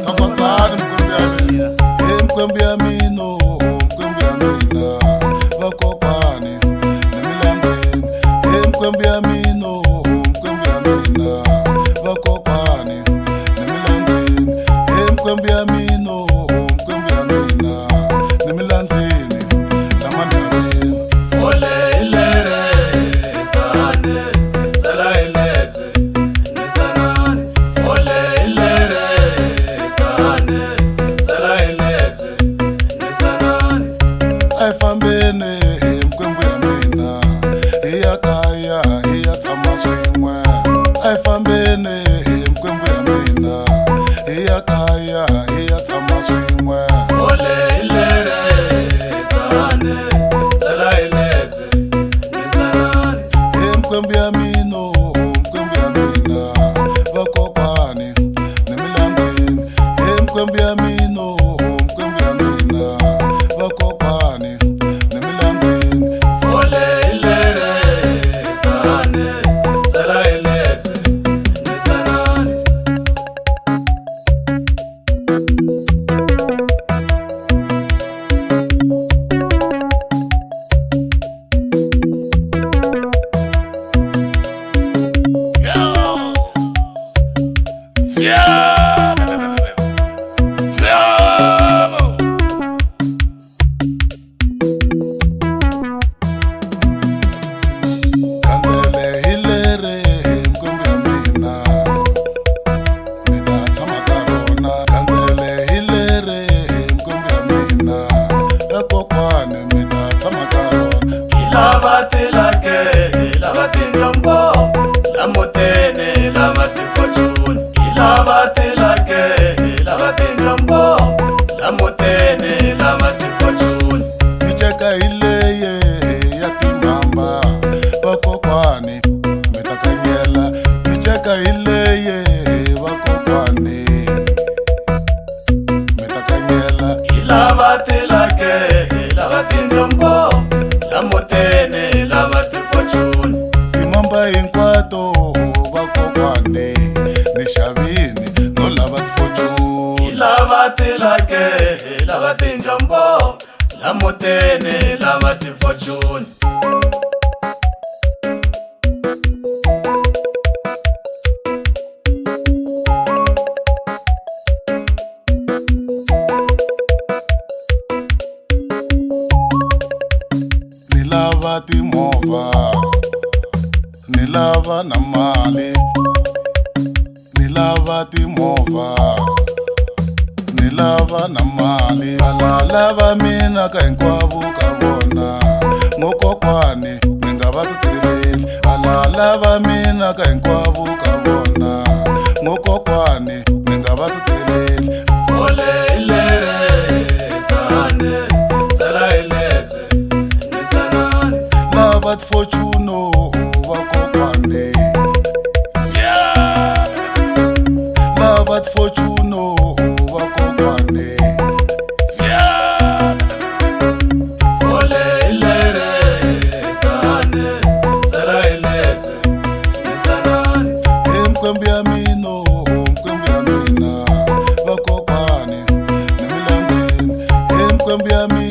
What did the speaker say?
Tafasani mkwembi ya mino, mkwembi ya mina, vakokwani nemilangeni. Mkwembi ya mino, mkwembi ya mina, vakokwani nemilangeni. Mkwembi ya mino, mkwembi ya mina, nemilandzini lamandaveni. Ole ilere tane tala ilete nisanani. Ole ilere tane tala ilete nisanani. Aifambene mkwembi ya mina, iya kaya iya tama swin'we. Aifambene mkwembi ya mina, iya kaya iya tama swin'we. Ole ilere tane tala ilete nisanani. Mkwembi ya mino, mkwembi ya mina, vakokwani nemilangeni. Mkwembi ya mino, mkwembi ya mina, vakokwani nemilangeni. Ole ilere tane tala ilete nisanani. Kandzele hilere mkwembi ya mina, nita tshama ka rona. Kandzele hilere mkwembi ya mina, vakokwani mi ta tshama ka rona. Ilava tilake, ilava tinjombo, la mutene, lava tifortune. Ilava tilake, ilava tinjombo, la mutene, lava tifortune. Miceka hileye ya timhamba, vakokwani mi ta kanyela. Miceka hileye vakokwani mi ta kanyela. Ilava tilake, ilava tinjombo, la mutene, lava tifortune. Timhamba hinkwato vakokwani ni xavini no lava tifortune. Ilava tilake, ilava tinjombo, la mutene, lava tifortune. Ni lava timovha, ni lava na mali. Ni lava timovha, ni lava na mali. Ala lava mina ka hinkwavo ka vona, ngokokwani mi nga va titseleli. Ala lava mina ka hinkwavo ka vona, ngokokwani mi nga va titseleli. Ole ilere tane tala ilete nisanani. Lava tifortuno vakokwani, lava tifortuno vakokwani. Ole ilere tane tala ilete nisanani. Mkwembi ya mino, mkwembi ya mina, vakokwani nemilangeni. Mkwembi ya mina.